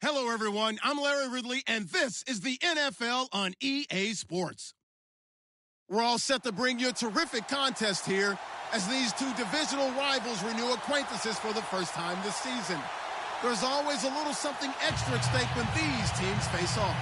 Hello, everyone. I'm Larry Ridley, and this is the NFL on EA Sports. We're all set to bring you a terrific contest here as these two divisional rivals renew acquaintances for the first time this season. There's always a little something extra at stake when these teams face off.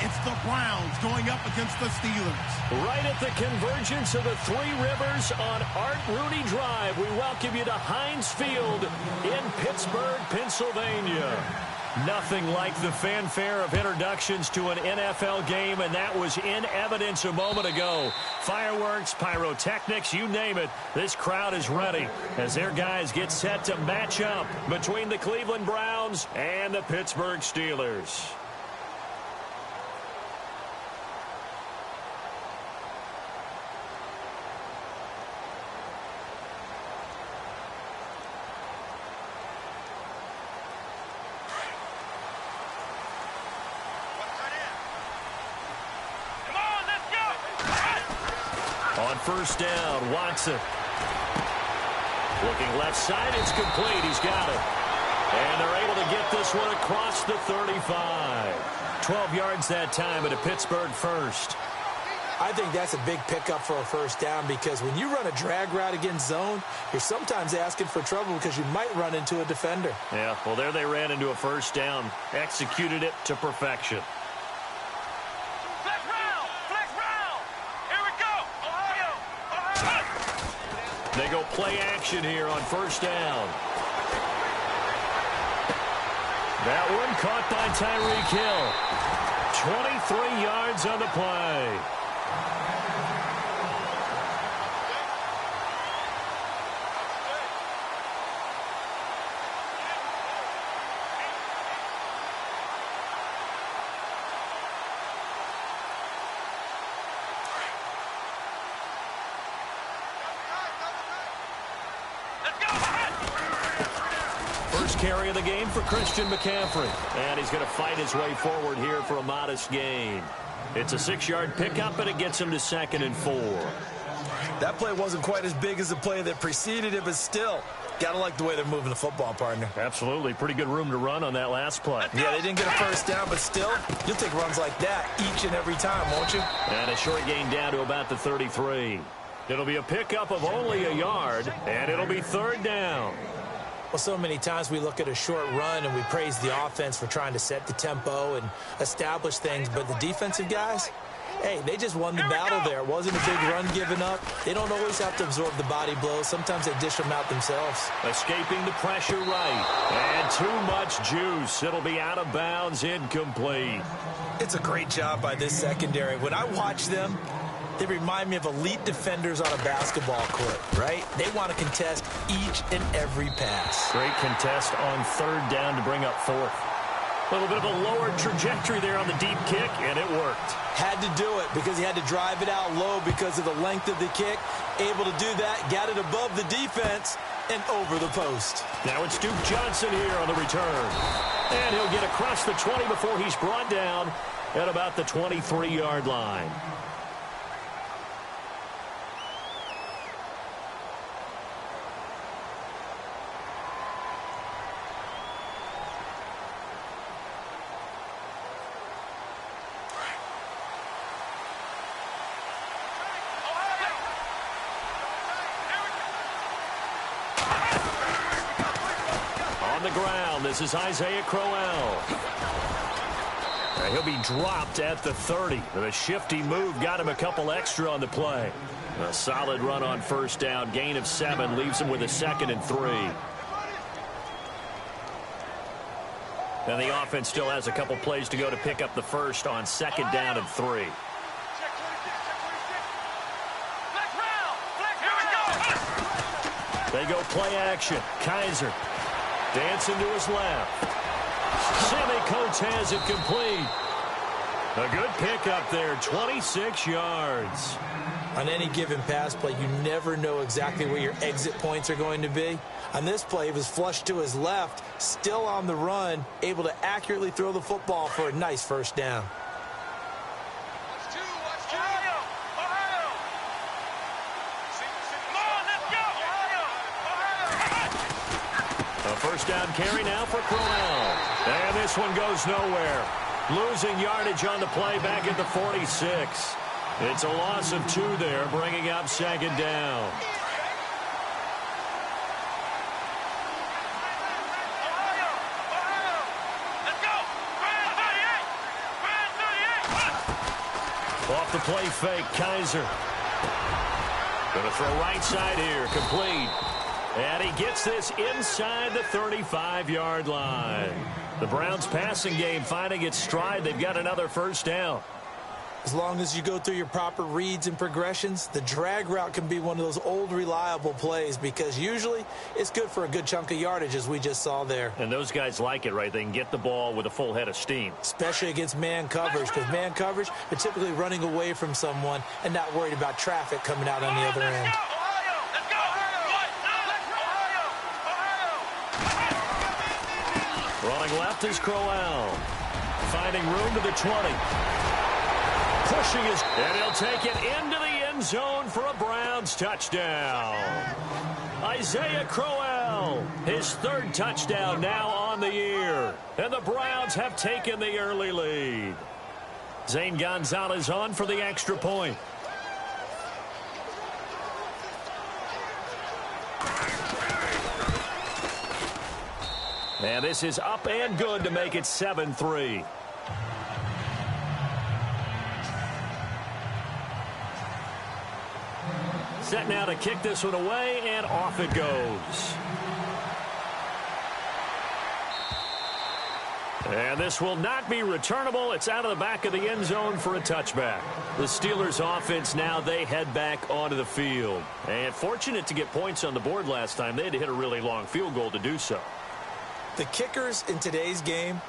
It's the Browns going up against the Steelers. Right at the convergence of the Three Rivers on Art Rooney Drive, we welcome you to Heinz Field in Pittsburgh, Pennsylvania. Nothing like the fanfare of introductions to an NFL game, and that was in evidence a moment ago. Fireworks, pyrotechnics, you name it. This crowd is ready as their guys get set to match up between the Cleveland Browns and the Pittsburgh Steelers. On first down, Watson. Looking left side, it's complete. He's got it. And they're able to get this one across the 35. 12 yards that time at a Pittsburgh first. I think that's a big pickup for a first down because when you run a drag route against zone, you're sometimes asking for trouble because you might run into a defender. Yeah, well, there they ran into a first down. Executed it to perfection. They go play action here on first down. That one caught by Tyreek Hill. 23 yards on the play. Carry of the game for Christian McCaffrey. And he's going to fight his way forward here for a modest gain. It's a 6-yard pickup, and it gets him to 2nd and 4. That play wasn't quite as big as the play that preceded it, but still, got to like the way they're moving the football, partner. Absolutely. Pretty good room to run on that last play. Yeah, they didn't get a first down, but still, you'll take runs like that each and every time, won't you? And a short gain down to about the 33. It'll be a pickup of only a yard, and it'll be 3rd down. Well, so many times we look at a short run and we praise the offense for trying to set the tempo and establish things, but the defensive guys, hey, they just won the battle there. It wasn't a big run given up. They don't always have to absorb the body blows. Sometimes they dish them out themselves. Escaping the pressure right. And too much juice. It'll be out of bounds, incomplete. It's a great job by this secondary. When I watch them, they remind me of elite defenders on a basketball court, right? They want to contest each and every pass. Great contest on 3rd down to bring up 4th. A little bit of a lower trajectory there on the deep kick, and it worked. Had to do it because he had to drive it out low because of the length of the kick. Able to do that, got it above the defense and over the post. Now it's Duke Johnson here on the return. And he'll get across the 20 before he's brought down at about the 23-yard line. Ground. This is Isaiah Crowell. He'll be dropped at the 30. The shifty move got him a couple extra on the play. A solid run on first down. Gain of 7 leaves him with a 2nd and 3. And the offense still has a couple plays to go to pick up the first on 2nd down and 3. They go play action. Kaiser dancing to his left. Sammy Coates has it complete. A good pickup there, 26 yards. On any given pass play, you never know exactly where your exit points are going to be. On this play, he was flushed to his left, still on the run, able to accurately throw the football for a nice first down. first down carry now for Crowell. And this one goes nowhere. Losing yardage on the play back at the 46. It's a loss of 2 there, bringing up second down. Off the play fake, Kaiser. Going to throw right side here, complete. And he gets this inside the 35-yard line. The Browns passing game finding its stride. They've got another first down. As long as you go through your proper reads and progressions, the drag route can be one of those old reliable plays because usually it's good for a good chunk of yardage, as we just saw there. And those guys like it, right? They can get the ball with a full head of steam. Especially against man coverage, because man coverage, they're typically running away from someone and not worried about traffic coming out on the other end. Running left is Crowell. Finding room to the 20. Pushing his, and he'll take it into the end zone for a Browns touchdown. Isaiah Crowell, his 3rd touchdown now on the year. And the Browns have taken the early lead. Zane Gonzalez on for the extra point. And this is up and good to make it 7-3. Set now to kick this one away, and off it goes. And this will not be returnable. It's out of the back of the end zone for a touchback. The Steelers offense now, they head back onto the field. And fortunate to get points on the board last time. They had to hit a really long field goal to do so. The kickers in today's game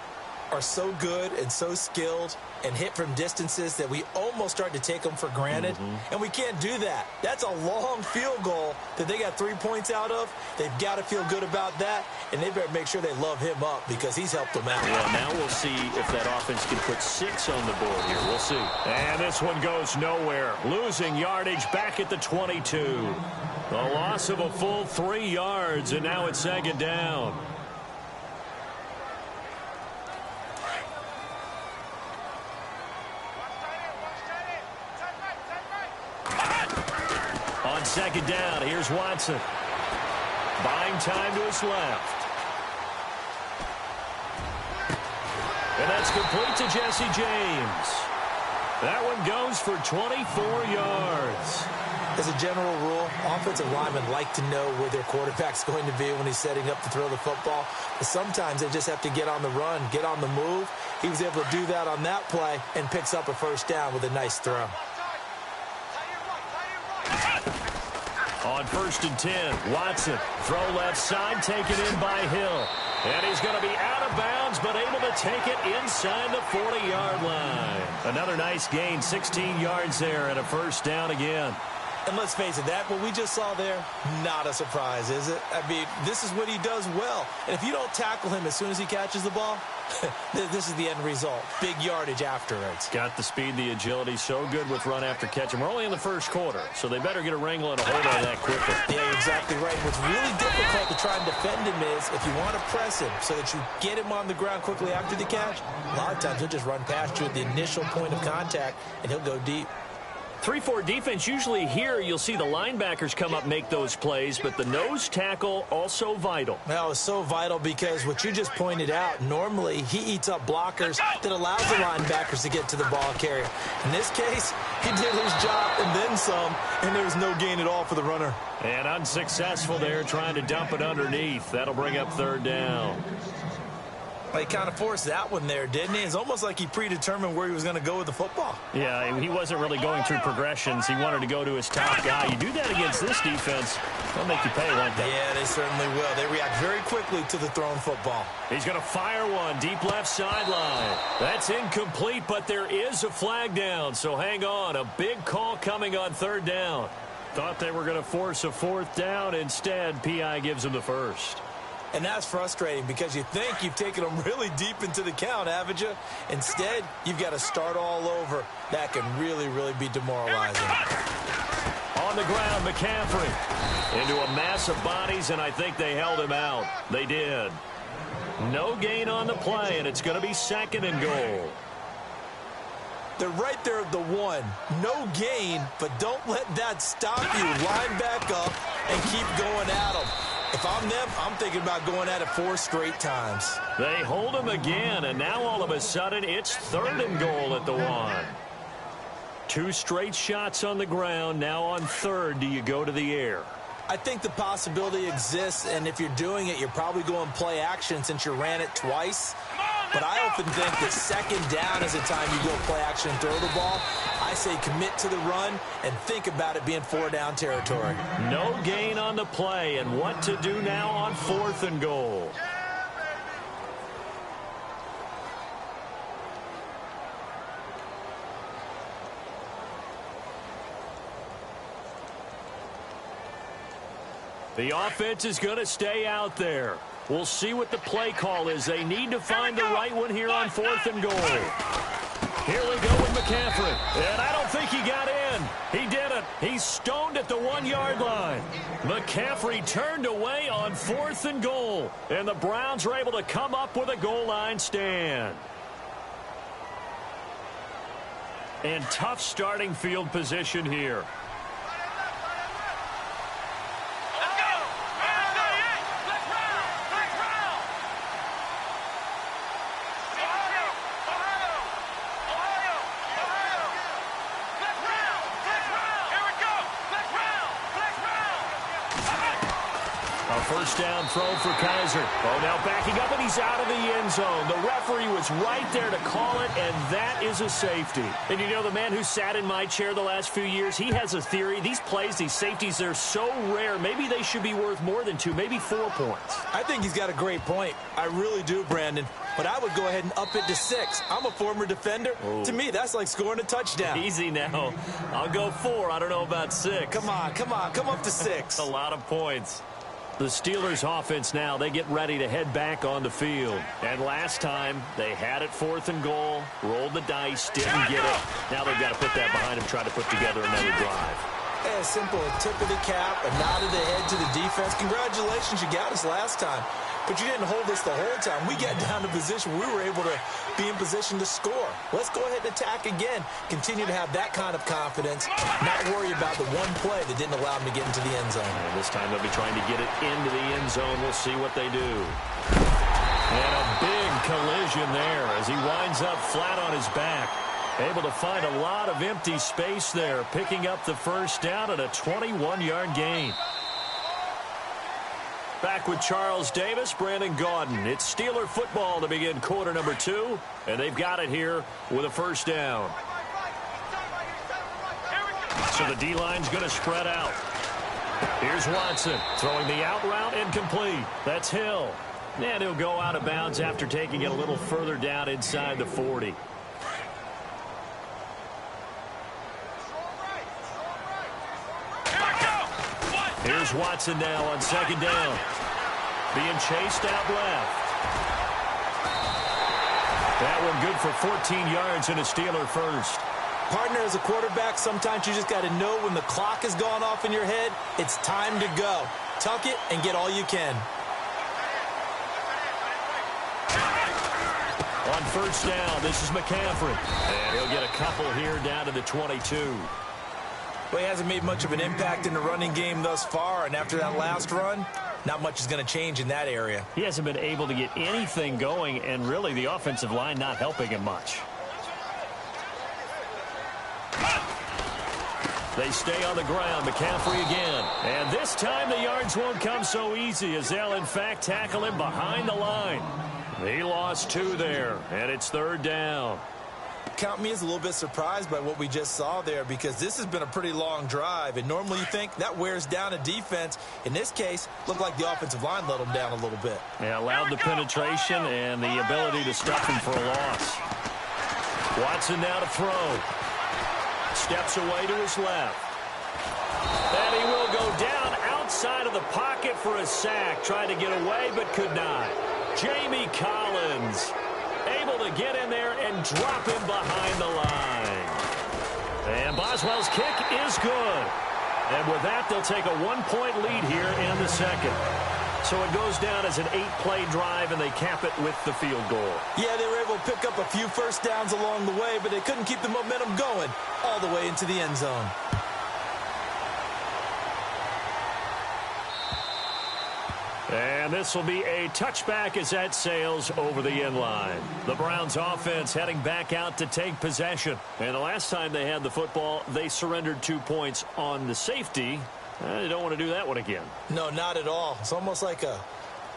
are so good and so skilled and hit from distances that we almost start to take them for granted. And we can't do that. That's a long field goal that they got 3 points out of. They've got to feel good about that, and they better make sure they love him up because he's helped them out. Well, now we'll see if that offense can put 6 on the board here. We'll see. And this one goes nowhere. Losing yardage back at the 22. A loss of a full 3 yards, and now it's second down. On second down, here's Watson. Buying time to his left. And that's complete to Jesse James. That one goes for 24 yards. As a general rule, offensive linemen like to know where their quarterback's going to be when he's setting up to throw the football. But sometimes they just have to get on the run, get on the move. He was able to do that on that play and picks up a first down with a nice throw. On 1st and 10, Watson, throw left side, taken in by Hill. And he's going to be out of bounds, but able to take it inside the 40-yard line. Another nice gain, 16 yards there, and a first down again. And let's face it, that what we just saw there, not a surprise, is it? I mean, this is what he does well. And if you don't tackle him as soon as he catches the ball, this is the end result. Big yardage afterwards. Got the speed, the agility, so good with run after catch. And we're only in the first quarter, so they better get a wrangle and a hold on that quickly. Yeah, exactly right. What's really difficult to try and defend him is if you want to press him so that you get him on the ground quickly after the catch, a lot of times he'll just run past you at the initial point of contact, and he'll go deep. 3-4 defense, usually here you'll see the linebackers come up, make those plays, but the nose tackle also vital. Well, it's so vital because what you just pointed out, normally he eats up blockers that allows the linebackers to get to the ball carrier. In this case, he did his job and then some, and there was no gain at all for the runner. And unsuccessful there, trying to dump it underneath. That'll bring up third down. Well, he kind of forced that one there, didn't he? It's almost like he predetermined where he was going to go with the football. Yeah, he wasn't really going through progressions. He wanted to go to his top guy. You do that against this defense, they'll make you pay, won't they? Yeah, they certainly will. They react very quickly to the thrown football. He's going to fire one, deep left sideline. That's incomplete, but there is a flag down, so hang on. A big call coming on third down. Thought they were going to force a fourth down. Instead, P.I. gives them the first. And that's frustrating because you think you've taken them really deep into the count, haven't you? Instead, you've got to start all over. That can really, really be demoralizing. On on the ground, McCaffrey. Into a mass of bodies, and I think they held him out. They did. No gain on the play, and it's going to be 2nd and goal. They're right there at the 1. No gain, but don't let that stop you. Line back up and keep going at them. If I'm them, I'm thinking about going at it 4 straight times. They hold him again, and now all of a sudden it's 3rd and goal at the 1. 2 straight shots on the ground. Now on 3rd, do you go to the air? I think the possibility exists, and if you're doing it, you're probably going play action since you ran it twice. But I often think that 2nd down is the time you go play action and throw the ball. I say commit to the run and think about it being 4-down territory. No gain on the play, and what to do now on 4th and goal. The offense is going to stay out there. We'll see what the play call is. They need to find the right one here on 4th and goal. Here we go with McCaffrey. And I don't think he got in. He didn't. He's stoned at the 1-yard line. McCaffrey turned away on 4th and goal. And the Browns are able to come up with a goal line stand. And tough starting field position here. First down throw for Kaiser. Oh, now backing up, and he's out of the end zone. The referee was right there to call it, and that is a safety. And you know, the man who sat in my chair the last few years, he has a theory. These plays, these safeties, they're so rare. Maybe they should be worth more than 2, maybe 4 points. I think he's got a great point. I really do, Brandon. But I would go ahead and up it to 6. I'm a former defender. Oh. To me, that's like scoring a touchdown. Easy now. I'll go 4. I don't know about 6. Come on. Come up to 6. A lot of points. The Steelers offense now, they get ready to head back on the field. And last time, they had it 4th and goal, rolled the dice, didn't get it. Now they've got to put that behind them, try to put together another drive. As simple, a tip of the cap, a nod of the head to the defense. Congratulations, you got us last time. But you didn't hold us the whole time. We got down to position. We were able to be in position to score. Let's go ahead and attack again. Continue to have that kind of confidence. Not worry about the one play that didn't allow them to get into the end zone. And this time they'll be trying to get it into the end zone. We'll see what they do. And a big collision there as he winds up flat on his back. Able to find a lot of empty space there, picking up the first down at a 21-yard gain. Back with Charles Davis, Brandon Gaudin. It's Steeler football to begin quarter number 2, and they've got it here with a first down. So the D-line's going to spread out. Here's Watson throwing the out route incomplete. That's Hill. And he'll go out of bounds after taking it a little further down inside the 40. Here's Watson now on 2nd down. Being chased out left. That one good for 14 yards and a Steeler first. Partner, as a quarterback, sometimes you just got to know when the clock has gone off in your head, it's time to go. Tuck it and get all you can. On first down, this is McCaffrey. And he'll get a couple here down to the 22. Well, he hasn't made much of an impact in the running game thus far, and after that last run, not much is going to change in that area. He hasn't been able to get anything going, and really the offensive line not helping him much. They stay on the ground. McCaffrey again. And this time the yards won't come so easy as they'll, in fact, tackle him behind the line. He lost 2 there, and it's 3rd down. Count me as a little bit surprised by what we just saw there because this has been a pretty long drive, and normally you think that wears down a defense. In this case, looked like the offensive line let them down a little bit. Yeah, allowed the penetration and the ability to stuff him for a loss. Watson now to throw. Steps away to his left. And he will go down outside of the pocket for a sack. Tried to get away but could not. Jamie Collins able to get in there and drop him behind the line. And Boswell's kick is good. And with that, they'll take a 1-point lead here in the second. So it goes down as an 8-play drive, and they cap it with the field goal. Yeah, they were able to pick up a few first downs along the way, but they couldn't keep the momentum going all the way into the end zone. And this will be a touchback as that sails over the end line. The Browns offense heading back out to take possession. And the last time they had the football, they surrendered 2 points on the safety. They don't want to do that one again. No, not at all. It's almost like a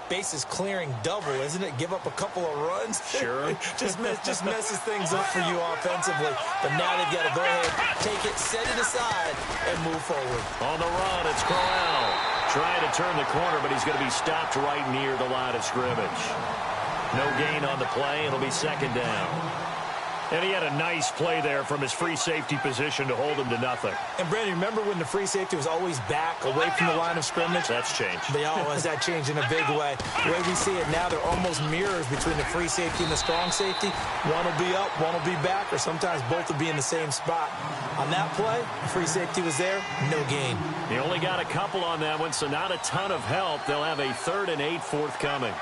bases clearing double, isn't it? Give up a couple of runs. Sure. just messes things up for you offensively. But now they've got to go ahead, take it, set it aside, and move forward. On the run, it's Corral. Trying to turn the corner, but he's going to be stopped right near the line of scrimmage. No gain on the play. It'll be second down. And he had a nice play there from his free safety position to hold him to nothing. And, Brandon, remember when the free safety was always back away from the line of scrimmage? That's changed. They always that changed in a big way. The way we see it now, they're almost mirrors between the free safety and the strong safety. One will be up, one will be back, or sometimes both will be in the same spot. On that play, the free safety was there, no gain. He only got a couple on that one, so not a ton of help. They'll have a 3rd and 8 forthcoming.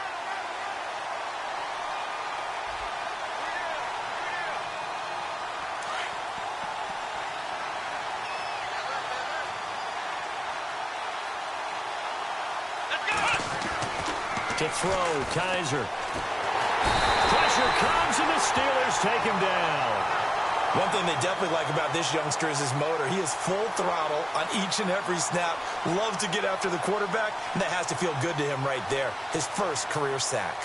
To throw, Kaiser. Pressure comes, and the Steelers take him down. One thing they definitely like about this youngster is his motor. He is full throttle on each and every snap. Loves to get after the quarterback, and that has to feel good to him right there. His first career sack.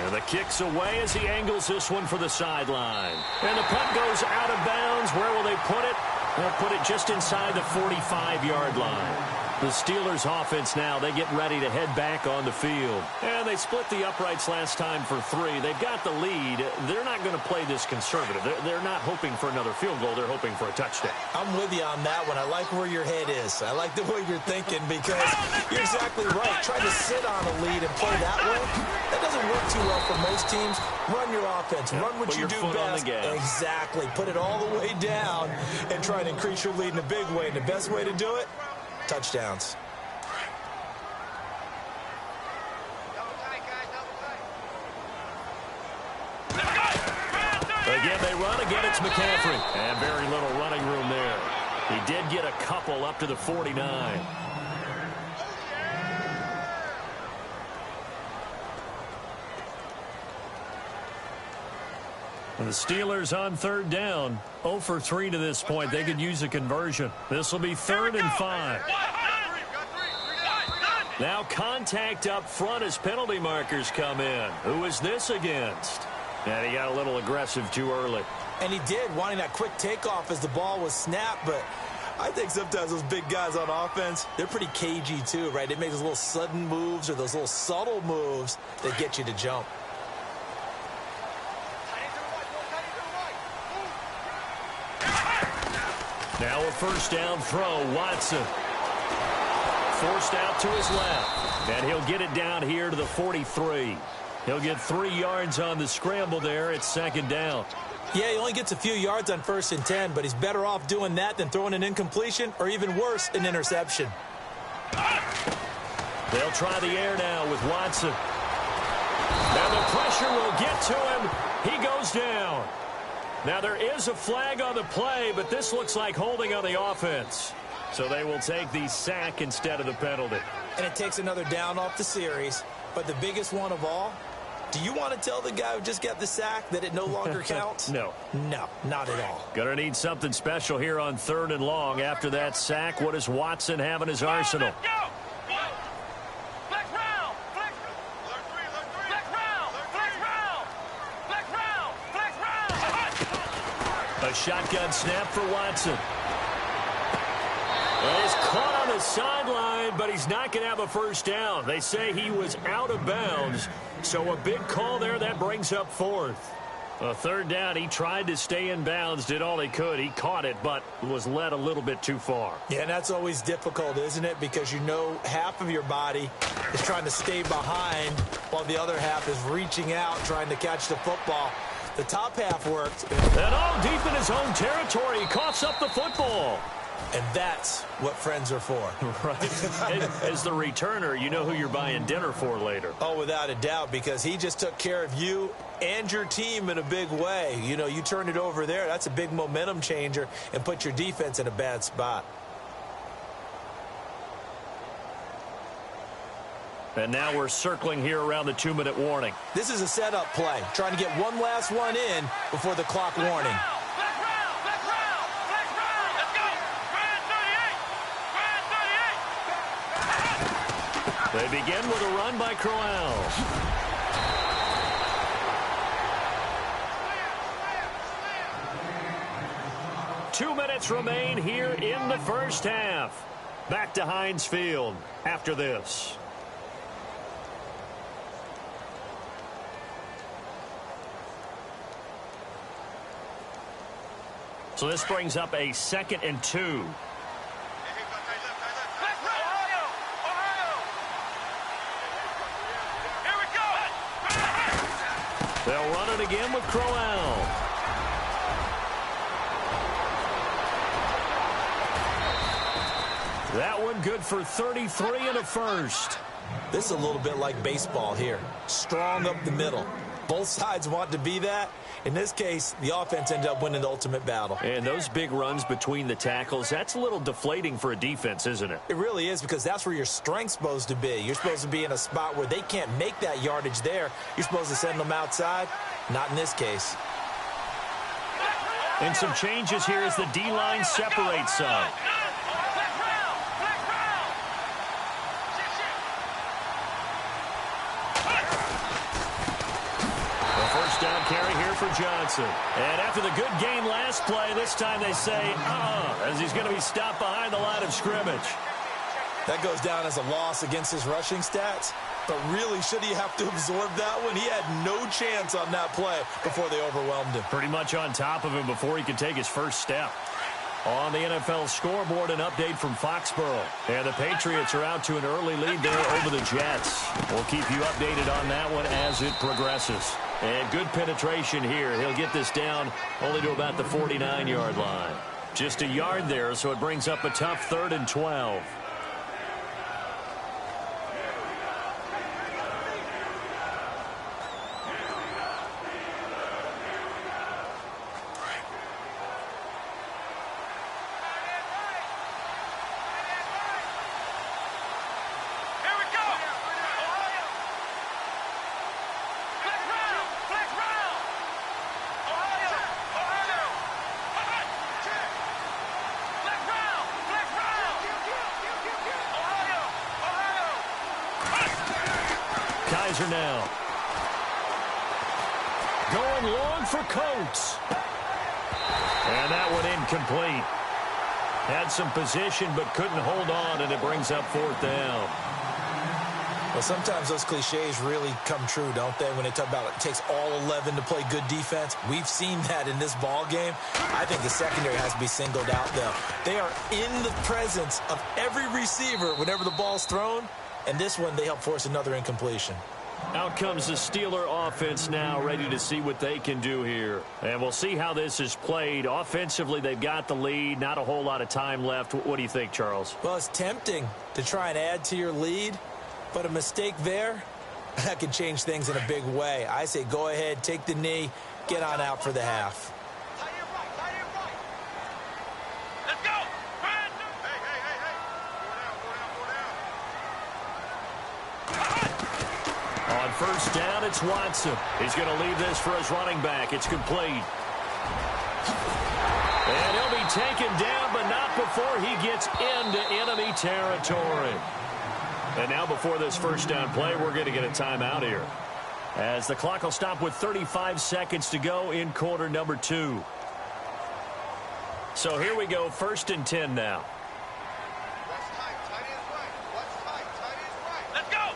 And the kick's away as he angles this one for the sideline. And the punt goes out of bounds. Where will they put it? They'll put it just inside the 45-yard line. The Steelers offense now, they get ready to head back on the field. And they split the uprights last time for 3. They've got the lead. They're not going to play this conservative. They're not hoping for another field goal. They're hoping for a touchdown. I'm with you on that one. I like where your head is. I like the way you're thinking because you're exactly right. Trying to sit on a lead and play that way, that doesn't work too well for most teams. Run your offense. Run what you do best. Exactly. Put it all the way down and try to increase your lead in a big way. And the best way to do it, touchdowns. Again, they run. Again, it's McCaffrey. And very little running room there. He did get a couple up to the 49. And the Steelers on 3rd down. 0 for 3 to this point. They could use a conversion. This will be 3rd and 5. Now contact up front as penalty markers come in. Who is this against? And he got a little aggressive too early. And he did, wanting that quick takeoff as the ball was snapped. But I think sometimes those big guys on offense, they're pretty cagey too, right? They make those little sudden moves or those little subtle moves that get you to jump. Now a first down throw, Watson. Forced out to his left. And he'll get it down here to the 43. He'll get 3 yards on the scramble there. It's 2nd down. Yeah, he only gets a few yards on 1st and 10, but he's better off doing that than throwing an incompletion or even worse, an interception. They'll try the air now with Watson. And the pressure will get to him. He goes down. Now there is a flag on the play, but this looks like holding on the offense. So they will take the sack instead of the penalty. And it takes another down off the series. But the biggest one of all, do you want to tell the guy who just got the sack that it no longer counts? No. No, not at all. Gonna need something special here on 3rd and long. After that sack, what does Watson have in his arsenal? A shotgun snap for Watson. Well, he's caught on the sideline, but he's not going to have a first down. They say he was out of bounds, so a big call there. That brings up 4th. A 3rd down, he tried to stay in bounds, did all he could. He caught it, but was led a little bit too far. Yeah, and that's always difficult, isn't it? Because you know half of your body is trying to stay behind while the other half is reaching out, trying to catch the football. The top half worked. And all deep in his own territory, he coughs up the football. And that's what friends are for. Right. As the returner, you know who you're buying dinner for later. Oh, without a doubt, because he just took care of you and your team in a big way. You know, you turn it over there, that's a big momentum changer and put your defense in a bad spot. And now we're circling here around the 2-minute warning. This is a setup play, trying to get one last one in before the clock warning. They begin with a run by Powerhouse. Two minutes remain here in the first half. Back to Heinz Field after this. So this brings up a 2nd and 2. They'll run it again with Crowell. That one good for 33 and a first. This is a little bit like baseball here. Strong up the middle. Both sides want to be that. In this case, the offense ended up winning the ultimate battle. And those big runs between the tackles, that's a little deflating for a defense, isn't it? It really is, because that's where your strength's supposed to be. You're supposed to be in a spot where they can't make that yardage there. You're supposed to send them outside. Not in this case. And some changes here as the D-line separates some. First down carry here for Johnson. And after the good game last play, this time they say, as he's going to be stopped behind the line of scrimmage. That goes down as a loss against his rushing stats. But really, should he have to absorb that one? He had no chance on that play before they overwhelmed him. Pretty much on top of him before he could take his first step. On the NFL scoreboard, an update from Foxborough. And the Patriots are out to an early lead there over the Jets. We'll keep you updated on that one as it progresses. And good penetration here. He'll get this down only to about the 49-yard line. Just a yard there, so it brings up a tough 3rd and 12. Kaiser now. Going long for Coates. And that one incomplete. Had some position but couldn't hold on, and it brings up 4th down. Well, sometimes those cliches really come true, don't they? When they talk about it takes all 11 to play good defense. We've seen that in this ball game. I think the secondary has to be singled out, though. They are in the presence of every receiver whenever the ball's thrown. And this one, they help force another incompletion. Out comes the Steeler offense now, ready to see what they can do here. And we'll see how this is played. Offensively, they've got the lead. Not a whole lot of time left. What do you think, Charles? Well, it's tempting to try and add to your lead. But a mistake there, that could change things in a big way. I say go ahead, take the knee, get on out for the half. Let's go! On first down, it's Watson. He's going to leave this for his running back. It's complete. And he'll be taken down, but not before he gets into enemy territory. And now before this first down play, we're going to get a timeout here, as the clock will stop with 35 seconds to go in quarter number 2. So here we go, 1st and 10 now. Let's go!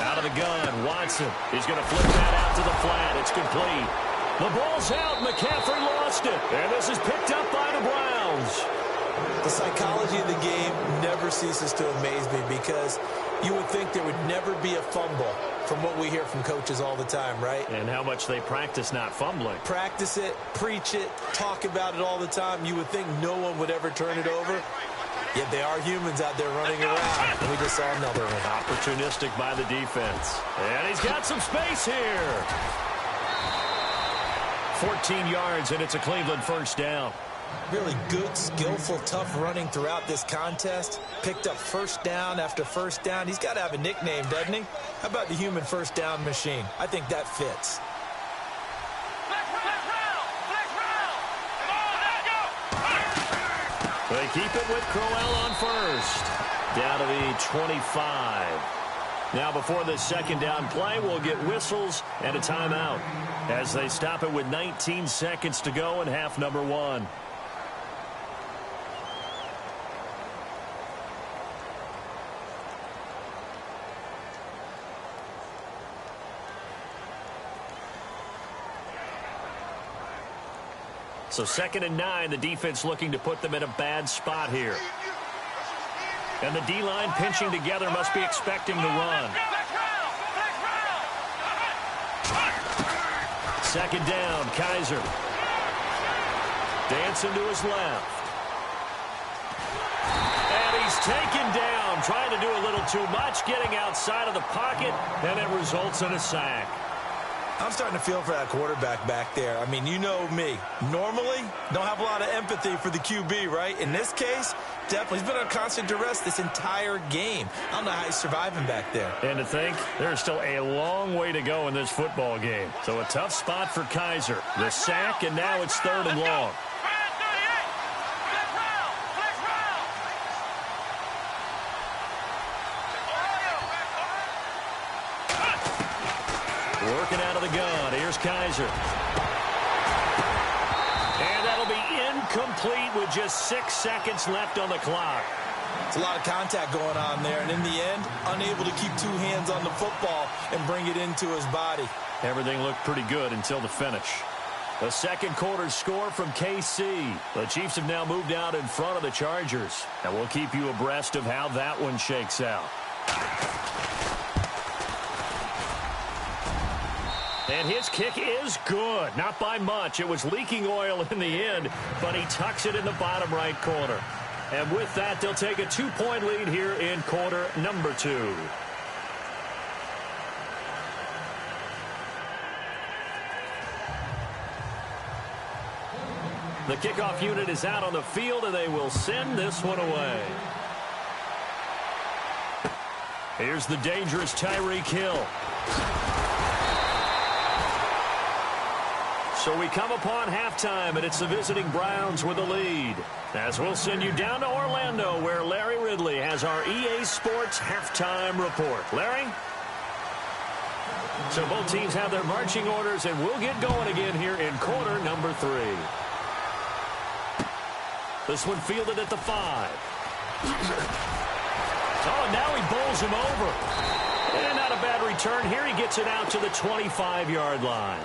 Out of the gun, Watson. He's going to flip that out to the flat. It's complete. The ball's out. McCaffrey lost it. And this is picked up by the Browns. The psychology of the game never ceases to amaze me, because you would think there would never be a fumble from what we hear from coaches all the time, right? And how much they practice not fumbling. Practice it, preach it, talk about it all the time. You would think no one would ever turn it over. Yet they are humans out there running around. And we just saw another one. Opportunistic by the defense. And he's got some space here. 14 yards, and it's a Cleveland first down. Really good, skillful, tough running throughout this contest. Picked up first down after first down. He's got to have a nickname, doesn't he? How about the human first down machine? I think that fits. They keep it with Crowell on first. Down to the 25. Now before the second down play, we'll get whistles and a timeout as they stop it with 19 seconds to go in half number one. So 2nd and 9, the defense looking to put them in a bad spot here. And the D-line pinching together must be expecting the run. 2nd down, Kaiser. Dancing to his left. And he's taken down, trying to do a little too much, getting outside of the pocket, and it results in a sack. I'm starting to feel for that quarterback back there. I mean, you know me. Normally, don't have a lot of empathy for the QB, right? In this case, definitely. He's been under constant duress this entire game. I don't know how he's surviving back there. And to think, there's still a long way to go in this football game. So a tough spot for Kaiser. The sack, and now it's 3rd and long. Working out of the gun. Here's Kaiser. And that'll be incomplete with just 6 seconds left on the clock. It's a lot of contact going on there, and in the end, unable to keep 2 hands on the football and bring it into his body. Everything looked pretty good until the finish. The second quarter score from KC. The Chiefs have now moved out in front of the Chargers. And we'll keep you abreast of how that one shakes out. And his kick is good. Not by much. It was leaking oil in the end, but he tucks it in the bottom right corner. And with that, they'll take a 2-point lead here in quarter number 2. The kickoff unit is out on the field, and they will send this one away. Here's the dangerous Tyreek Hill. So we come upon halftime, and it's the visiting Browns with the lead. As we'll send you down to Orlando, where Larry Ridley has our EA Sports halftime report. Larry? So both teams have their marching orders, and we'll get going again here in quarter number 3. This one fielded at the 5. Oh, now he bowls him over. And not a bad return here. He gets it out to the 25-yard line.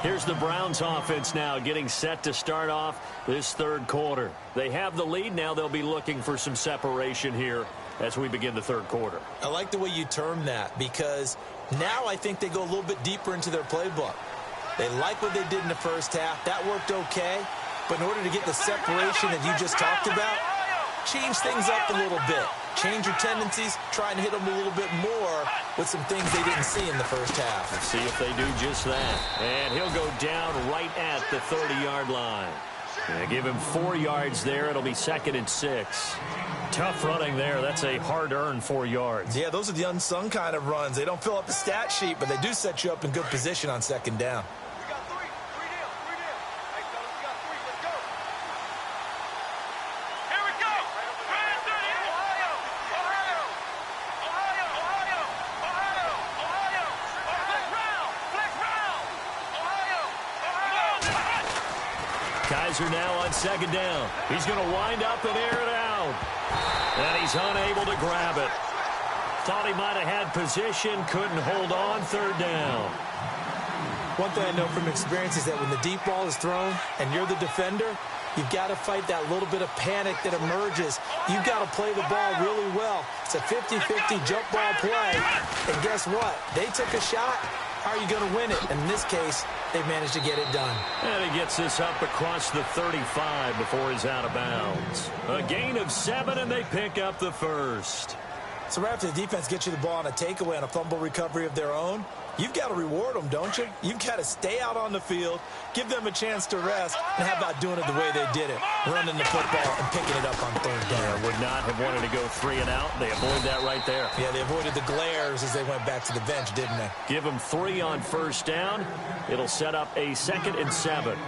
Here's the Browns offense now getting set to start off this third quarter. They have the lead. Now they'll be looking for some separation here as we begin the third quarter. I like the way you term that, because now I think they go a little bit deeper into their playbook. They like what they did in the first half. That worked okay. But in order to get the separation that you just talked about, change things up a little bit. Change your tendencies, try and hit them a little bit more with some things they didn't see in the first half. Let's see if they do just that. And he'll go down right at the 30-yard line. And give him 4 yards there. It'll be 2nd and 6. Tough running there. That's a hard-earned 4 yards. Yeah, those are the unsung kind of runs. They don't fill up the stat sheet, but they do set you up in good position on second down. Kaiser now on second down. He's going to wind up and air it out. And he's unable to grab it. Thought he might have had position, couldn't hold on, third down. One thing I know from experience is that when the deep ball is thrown and you're the defender, You've got to fight that little bit of panic that emerges. You've got to play the ball really well. It's a 50-50 jump ball play. And guess what? They took a shot. How are you going to win it? And in this case, they managed to get it done. And he gets this up across the 35 before he's out of bounds. A gain of 7, and they pick up the first. So right after the defense gets you the ball on a takeaway and a fumble recovery of their own, you've got to reward them, don't you? You've got to stay out on the field, give them a chance to rest, and how about doing it the way they did it, running the football and picking it up on third down. Yeah, would not have wanted to go 3 and out. They avoid that right there. Yeah, they avoided the glares as they went back to the bench, didn't they? Give them 3 on first down. It'll set up a 2nd and 7.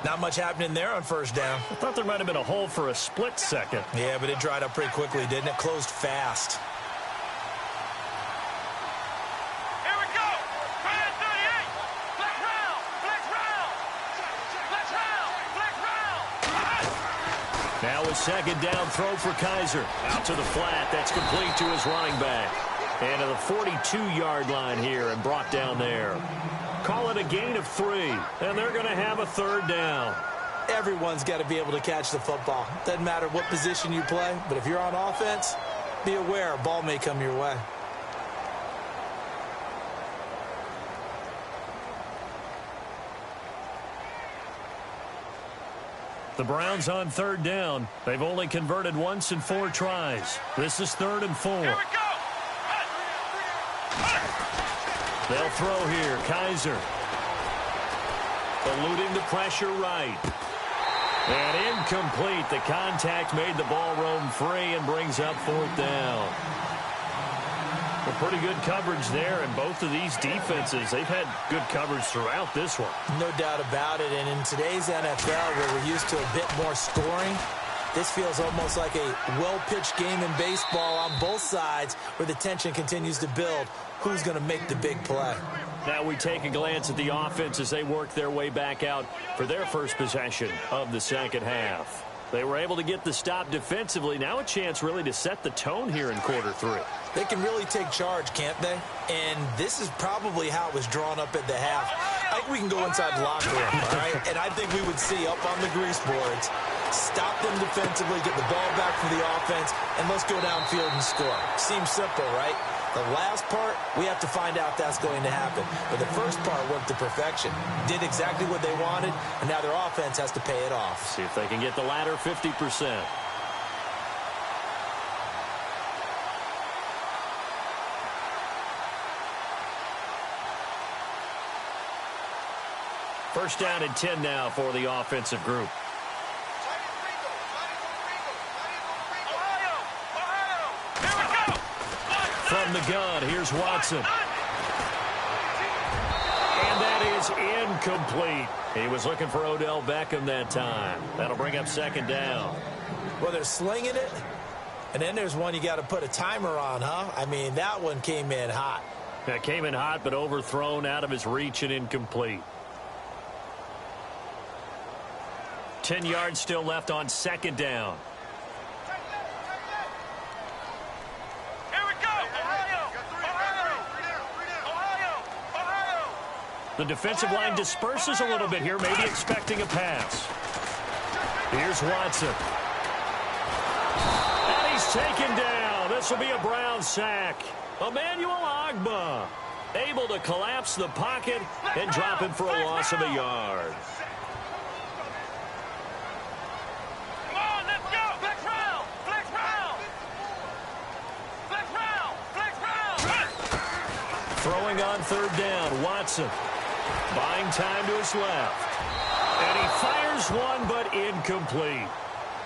Not much happening there on first down. I thought there might have been a hole for a split second. Yeah, but it dried up pretty quickly, didn't it? Closed fast. Now a 2nd down throw for Kaiser. Out to the flat. That's complete to his running back. And to the 42-yard line here and brought down there. Call it a gain of 3. And they're going to have a 3rd down. Everyone's got to be able to catch the football. Doesn't matter what position you play. But if you're on offense, be aware a ball may come your way. The Browns on 3rd down. They've only converted once in 4 tries. This is 3rd and 4. Here we go. They'll throw here. Kaiser. Eluding the pressure right. And incomplete. The contact made the ball roam free and brings up 4th down. Well, pretty good coverage there, and both of these defenses, they've had good coverage throughout this one. No doubt about it, and in today's NFL, where we're used to a bit more scoring, this feels almost like a well-pitched game in baseball on both sides where the tension continues to build. Who's going to make the big play? Now we take a glance at the offense as they work their way back out for their first possession of the second half. They were able to get the stop defensively. Now a chance really to set the tone here in quarter 3. They can really take charge, can't they? And this is probably how it was drawn up at the half. I think we can go inside the locker room, all right? And I think we would see up on the grease boards, stop them defensively, get the ball back for the offense, and let's go downfield and score. Seems simple, right? The last part, we have to find out that's going to happen. But the first part worked to perfection. Did exactly what they wanted, and now their offense has to pay it off. See if they can get the latter 50%. First down and 10 now for the offensive group. From the gun, here's Watson. And that is incomplete. He was looking for Odell Beckham that time. That'll bring up 2nd down. Well, they're slinging it, and then there's one you got to put a timer on, huh? I mean, that one came in hot. That came in hot, but overthrown out of his reach and incomplete. 10 yards still left on 2nd down. The defensive line disperses a little bit here, maybe expecting a pass. Here's Watson. And he's taken down. This will be a Brown sack. Emmanuel Ogbah able to collapse the pocket and drop him for a loss of a yard. Come on, let's go. Flex round. Flex round. Flex round. Flex round. Throwing on 3rd down, Watson. Buying time to his left. And he fires one, but incomplete.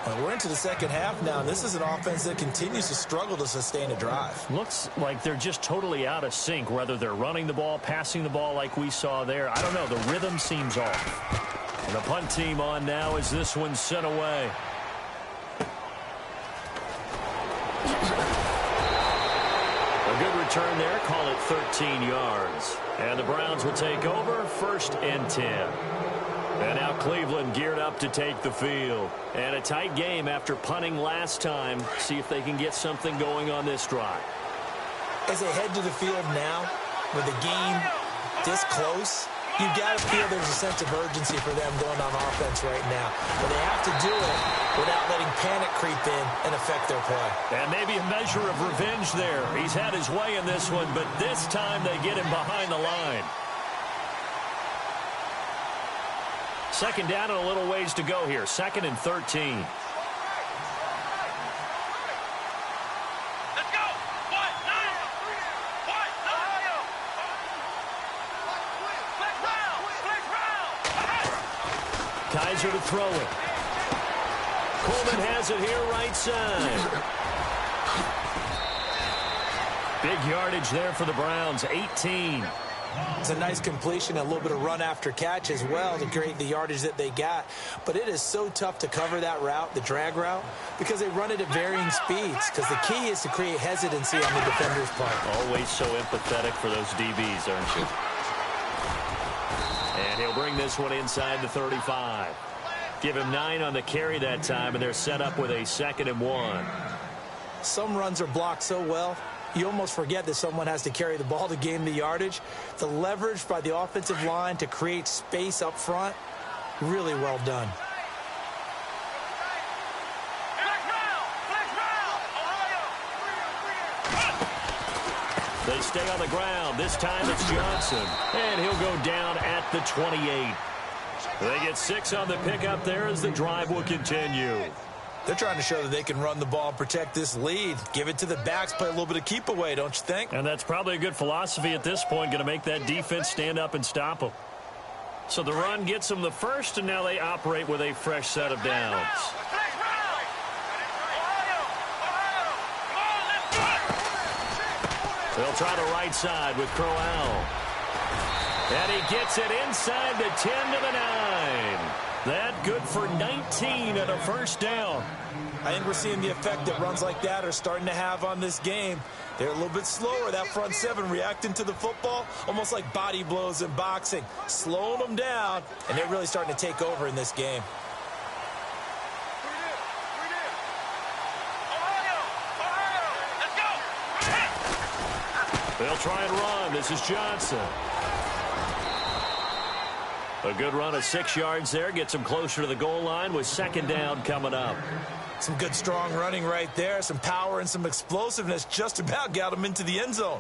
Well, we're into the second half now, and this is an offense that continues to struggle to sustain a drive. Looks like they're just totally out of sync, whether they're running the ball, passing the ball like we saw there. I don't know. The rhythm seems off. And the punt team on now as this one's sent away. A good return there. Call it 13 yards. And the Browns will take over 1st and 10. And now Cleveland geared up to take the field. And a tight game after punting last time. See if they can get something going on this drive. As they head to the field now, with the game this close, You got to feel there's a sense of urgency for them going on offense right now. But they have to do it without letting panic creep in and affect their play. And maybe a measure of revenge there. He's had his way in this one, but this time they get him behind the line. Second down and a little ways to go here. 2nd and 13. Kaiser to throw it. Coleman has it here right side. Big yardage there for the Browns, 18. It's a nice completion, a little bit of run after catch as well to create the yardage that they got. But it is so tough to cover that route, the drag route, because they run it at varying speeds. Because the key is to create hesitancy on the defender's part. Always so empathetic for those DBs, aren't you? And he'll bring this one inside the 35. Give him 9 on the carry that time, and they're set up with a 2nd and 1. Some runs are blocked so well, you almost forget that someone has to carry the ball to gain the yardage. The leverage by the offensive line to create space up front, really well done. They stay on the ground. This time it's Johnson. And he'll go down at the 28. They get 6 on the pickup there as the drive will continue. They're trying to show that they can run the ball and protect this lead. Give it to the backs, play a little bit of keep away, don't you think? And that's probably a good philosophy at this point, going to make that defense stand up and stop them. So the run gets them the first, and now they operate with a fresh set of downs. They'll try the right side with Crowell. And he gets it inside the 10 to the 9. That good for 19 and a first down. I think we're seeing the effect that runs like that are starting to have on this game. They're a little bit slower, that front 7 reacting to the football, almost like body blows in boxing, slowing them down, and they're really starting to take over in this game. They'll try and run. This is Johnson. A good run of 6 yards there. Gets him closer to the goal line with 2nd down coming up. Some good, strong running right there. Some power and some explosiveness. Just about got him into the end zone.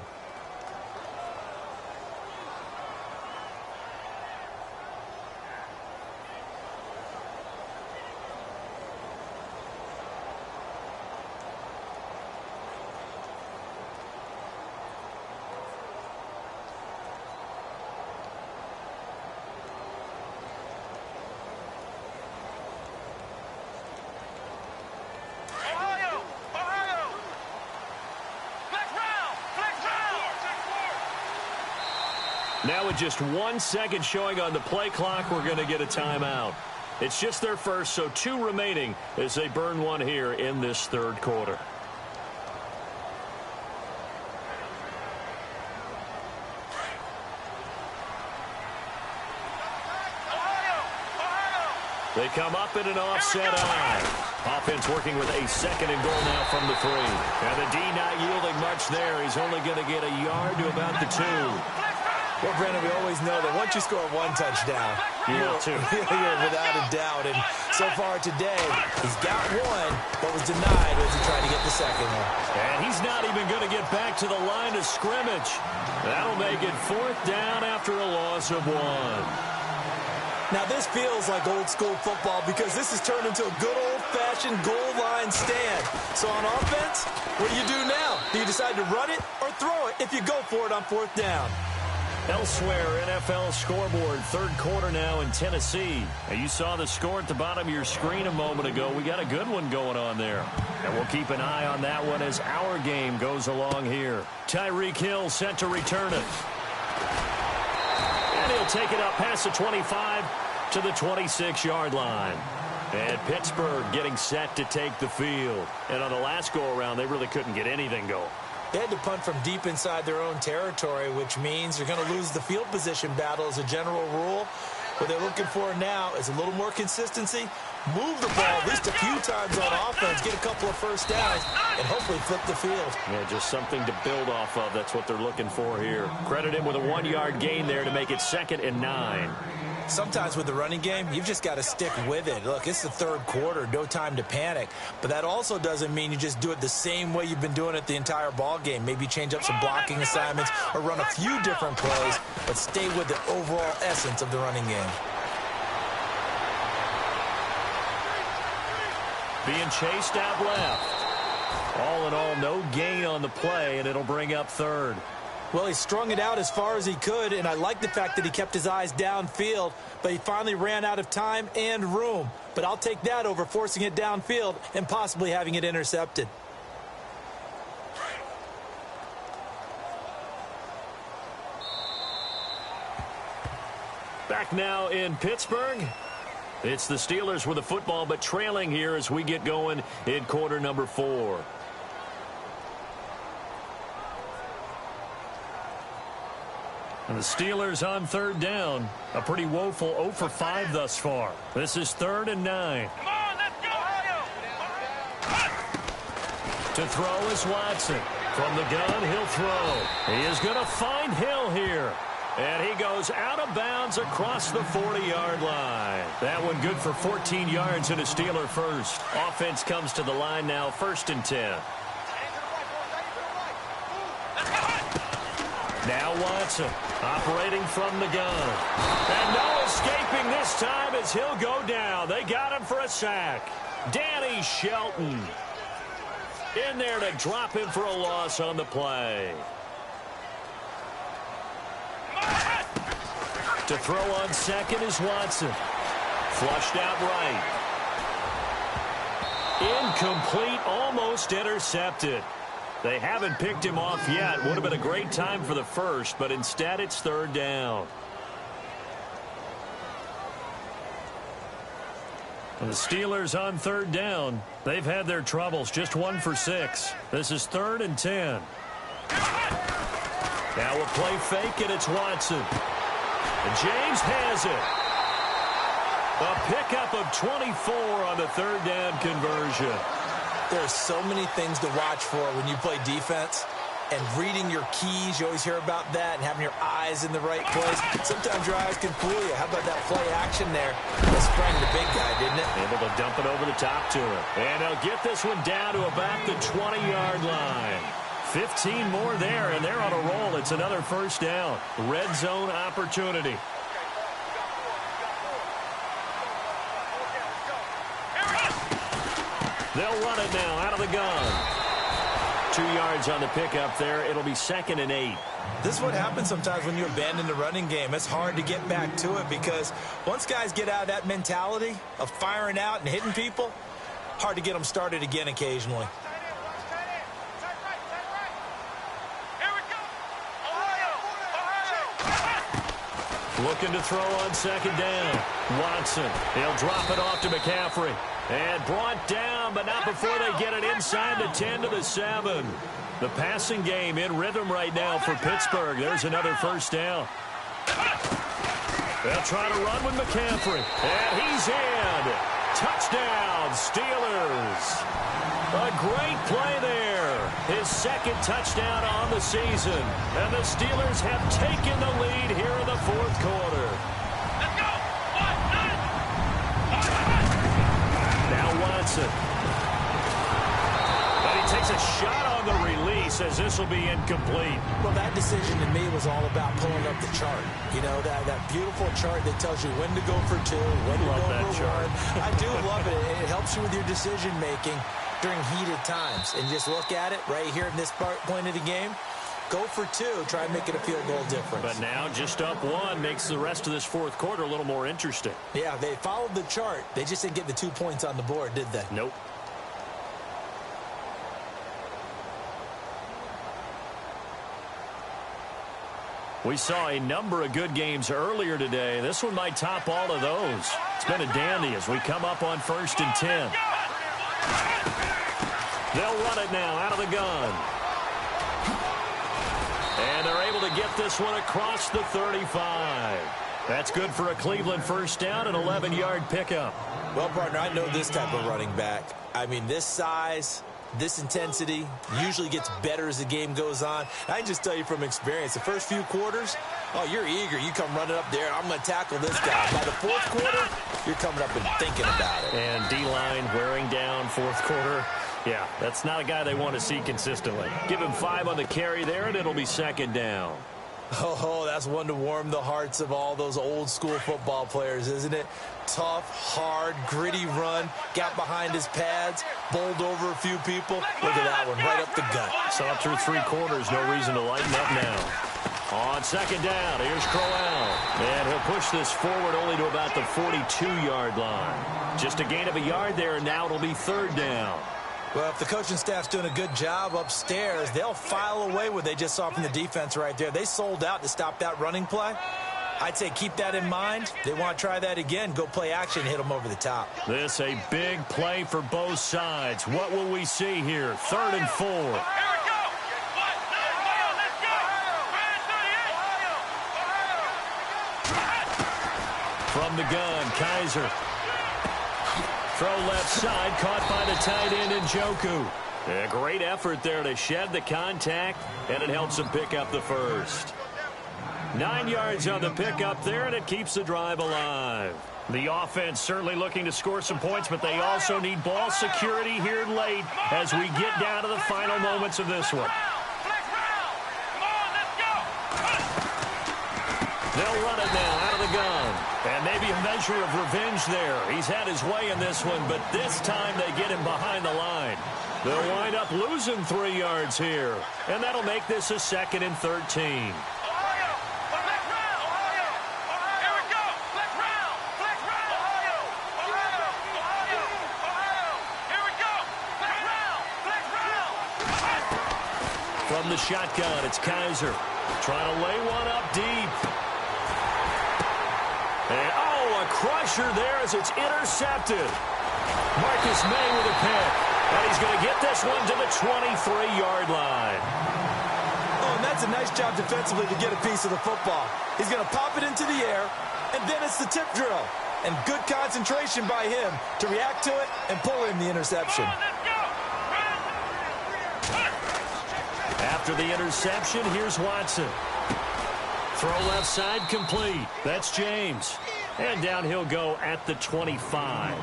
Now with just 1 second showing on the play clock, we're going to get a timeout. It's just their first, so 2 remaining as they burn one here in this 3rd quarter. They come up in an offset eye. Offense working with a 2nd and goal now from the 3. And the D not yielding much there. He's only going to get a yard to about the 2. Well, Brandon, we always know that once you score 1 touchdown, you're without a doubt. And so far today, he's got 1, but was denied as he tried to get the 2nd one. And he's not even going to get back to the line of scrimmage. That'll make it 4th down after a loss of 1. Now, this feels like old-school football because this has turned into a good old-fashioned goal line stand. So on offense, what do you do now? Do you decide to run it or throw it if you go for it on 4th down? Elsewhere, NFL scoreboard, 3rd quarter now in Tennessee. And you saw the score at the bottom of your screen a moment ago. We got a good one going on there. And we'll keep an eye on that one as our game goes along here. Tyreek Hill set to return it. And he'll take it up past the 25 to the 26-yard line. And Pittsburgh getting set to take the field. And on the last go-around, they really couldn't get anything going. They had to punt from deep inside their own territory, which means you're going to lose the field position battle as a general rule. What they're looking for now is a little more consistency, move the ball at least a few times on offense, get a couple of first downs, and hopefully flip the field. Yeah, just something to build off of. That's what they're looking for here. Credit him with a 1-yard gain there to make it 2nd and 9. Sometimes with the running game, you've just got to stick with it. Look, it's the third quarter, no time to panic. But that also doesn't mean you just do it the same way you've been doing it the entire ball game. Maybe change up some blocking assignments or run a few different plays, but stay with the overall essence of the running game. Being chased out left. All in all, no gain on the play, and it'll bring up 3rd. Well, he strung it out as far as he could, and I like the fact that he kept his eyes downfield, but he finally ran out of time and room. But I'll take that over forcing it downfield and possibly having it intercepted. Back now in Pittsburgh. It's the Steelers with the football, but trailing here as we get going in quarter number 4. And the Steelers on 3rd down. A pretty woeful 0 for 5 thus far. This is 3rd and 9. Come on, let's go. To throw is Watson. From the gun, he'll throw. He is going to find Hill here. And he goes out of bounds across the 40-yard line. That one good for 14 yards and a Steeler first. Offense comes to the line now, 1st and 10. Now Watson operating from the gun. And no escaping this time as he'll go down. They got him for a sack. Danny Shelton in there to drop him for a loss on the play. To throw on 2nd is Watson. Flushed out right. Incomplete, almost intercepted. They haven't picked him off yet. Would have been a great time for the first, but instead it's 3rd down. And the Steelers on 3rd down. They've had their troubles, just 1 for 6. This is 3rd and 10. Now a play fake, and it's Watson. And James has it. A pickup of 24 on the 3rd down conversion. There's so many things to watch for when you play defense. And reading your keys, you always hear about that, and having your eyes in the right place. Sometimes your eyes can fool you. How about that play action there? That sprang the big guy, didn't it? Able to dump it over the top to him. And they'll get this one down to about the 20-yard line. 15 more there, and they're on a roll. It's another 1st down. Red zone opportunity. They'll run it now out of the gun. 2 yards on the pickup there. It'll be 2nd and 8. This is what happens sometimes when you abandon the running game. It's hard to get back to it because once guys get out of that mentality of firing out and hitting people, hard to get them started again occasionally. Looking to throw on 2nd down. Watson. He'll drop it off to McCaffrey. And brought down, but not before they get it inside the 10 to the 7. The passing game in rhythm right now for Pittsburgh. There's another 1st down. They'll try to run with McCaffrey. And he's in. Touchdown, Steelers. A great play there. His 2nd touchdown on the season. And the Steelers have taken the lead here in the 4th quarter. Let's go. Now Watson. And he takes a shot on the release as this will be incomplete. Well, that decision to me was all about pulling up the chart. You know, that beautiful chart that tells you when to go for 2, when to go for 1. I do love it. It helps you with your decision-making during heated times. And just look at it right here in this point of the game. Go for 2. Try and make it a field goal difference. But now just up 1 makes the rest of this 4th quarter a little more interesting. Yeah, they followed the chart. They just didn't get the 2 points on the board, did they? Nope. We saw a number of good games earlier today. This one might top all of those. It's been a dandy as we come up on 1st and 10. They'll run it now out of the gun. And they're able to get this one across the 35. That's good for a Cleveland first down, an 11-yard pickup. Well, partner, I know this type of running back. I mean, this size, this intensity usually gets better as the game goes on. I can just tell you from experience, the first few quarters, oh, you're eager. You come running up there, I'm going to tackle this guy. By the fourth quarter, you're coming up and thinking about it. And D-line wearing down fourth quarter. Yeah, that's not a guy they want to see consistently. Give him 5 on the carry there, and it'll be second down. Oh, that's one to warm the hearts of all those old-school football players, isn't it? Tough, hard, gritty run, got behind his pads, bowled over a few people. Look at that one, right up the gut. Saw through 3 quarters, no reason to lighten up now. On second down, here's Crowell. And he'll push this forward only to about the 42-yard line. Just a gain of a yard there, and now it'll be third down. Well, if the coaching staff's doing a good job upstairs, they'll file away what they just saw from the defense right there. They sold out to stop that running play. I'd say keep that in mind. They want to try that again. Go play action, hit them over the top. This a big play for both sides. What will we see here? 3rd and 4. Here we go. Let's go. From the gun, Kaiser. Throw left side, caught by the tight end Njoku. A great effort there to shed the contact, and it helps him pick up the first. 9 yards on the pickup there, and it keeps the drive alive. The offense certainly looking to score some points, but they also need ball security here late as we get down to the final moments of this one. They'll run it now out of the gun. And maybe a measure of revenge there. He's had his way in this one, but this time they get him behind the line. They'll wind up losing 3 yards here. And that'll make this a 2nd and 13. From the shotgun, it's Kaiser. Trying to lay one up deep. And, a crusher there as it's intercepted. Marcus May with a pick. And he's going to get this one to the 23-yard line. Oh, and that's a nice job defensively to get a piece of the football. He's going to pop it into the air, and then it's the tip drill. And good concentration by him to react to it and pull in the interception. After the interception, here's Watson. Throw left side complete. That's James. And down he'll go at the 25.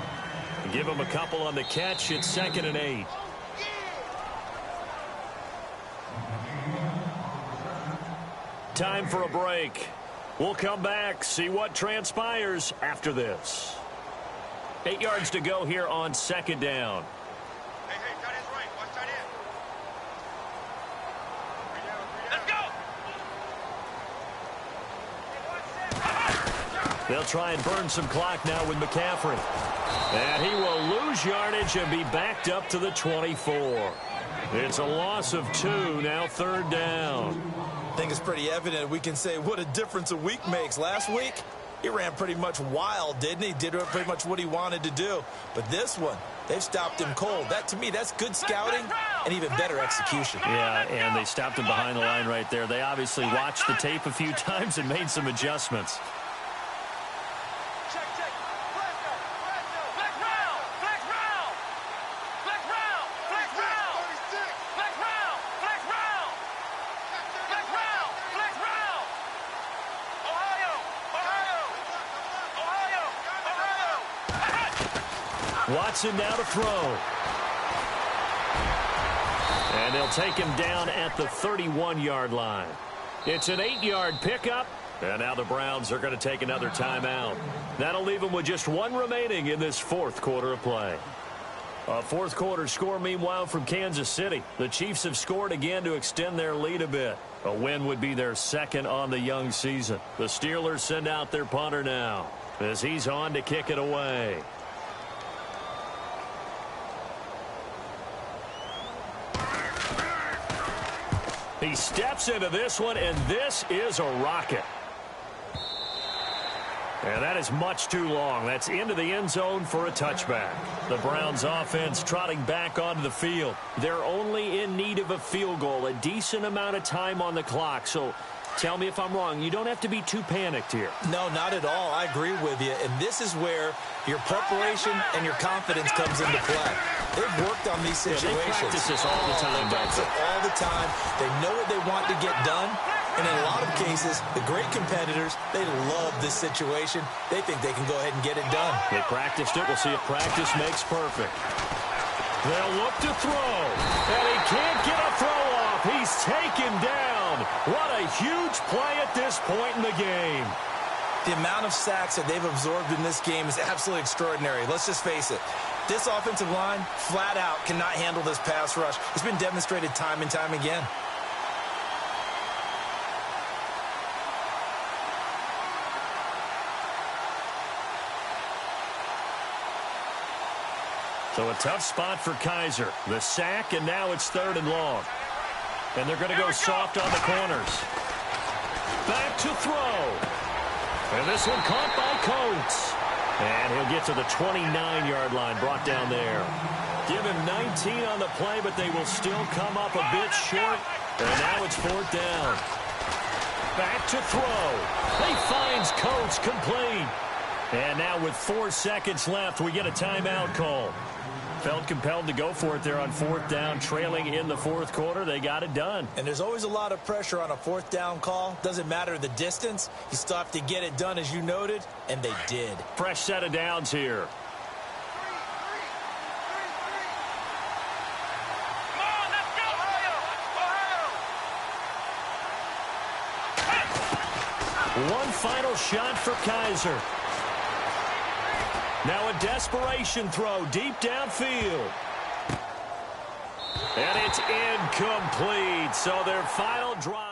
Give him a couple on the catch. It's 2nd and 8. Time for a break. We'll come back, see what transpires after this. 8 yards to go here on 2nd down. Hey, tight end's right. Watch tight end. Let's go. They'll try and burn some clock now with McCaffrey. And he will lose yardage and be backed up to the 24. It's a loss of 2, now 3rd down. I think it's pretty evident we can say what a difference a week makes. Last week, he ran pretty much wild, didn't he? Did pretty much what he wanted to do. But this one, they've stopped him cold. That, to me, that's good scouting and even better execution. Yeah, and they stopped him behind the line right there. They obviously watched the tape a few times and made some adjustments. Watson now to throw. And they'll take him down at the 31-yard line. It's an 8-yard pickup. And now the Browns are going to take another timeout. That'll leave them with just 1 remaining in this 4th quarter of play. A 4th quarter score, meanwhile, from Kansas City. The Chiefs have scored again to extend their lead a bit. A win would be their 2nd on the young season. The Steelers send out their punter now as he's on to kick it away. He steps into this one, and this is a rocket. And that is much too long. That's into the end zone for a touchback. The Browns offense trotting back onto the field. They're only in need of a field goal, a decent amount of time on the clock. So Tell me if I'm wrong. You don't have to be too panicked here. No, not at all. I agree with you. And this is where your preparation and your confidence comes into play. They've worked on these situations. They practice this all the time. They practice it all the time. They know what they want to get done. And in a lot of cases, the great competitors, they love this situation. They think they can go ahead and get it done. They practiced it. We'll see if practice makes perfect. They'll look to throw. And he can't get a throw off. He's taken down. What a huge play at this point in the game. The amount of sacks that they've absorbed in this game is absolutely extraordinary. Let's just face it. This offensive line, flat out, cannot handle this pass rush. It's been demonstrated time and time again. So a tough spot for Kaiser. The sack, and now it's 3rd and long. And they're going to go soft on the corners. Back to throw. And this one caught by Coates. And he'll get to the 29-yard line, brought down there. Give him 19 on the play, but they will still come up a bit short. And now it's 4th down. Back to throw. He finds Coates complete. And now with 4 seconds left, we get a timeout call. Felt compelled to go for it there on 4th down, trailing in the 4th quarter. They got it done. And there's always a lot of pressure on a 4th down call. Doesn't matter the distance. You still have to get it done, as you noted, and they did. Fresh set of downs here. Come on, let's go! Ohio! One final shot for Kaiser. Now a desperation throw deep downfield. And it's incomplete. So their final drive.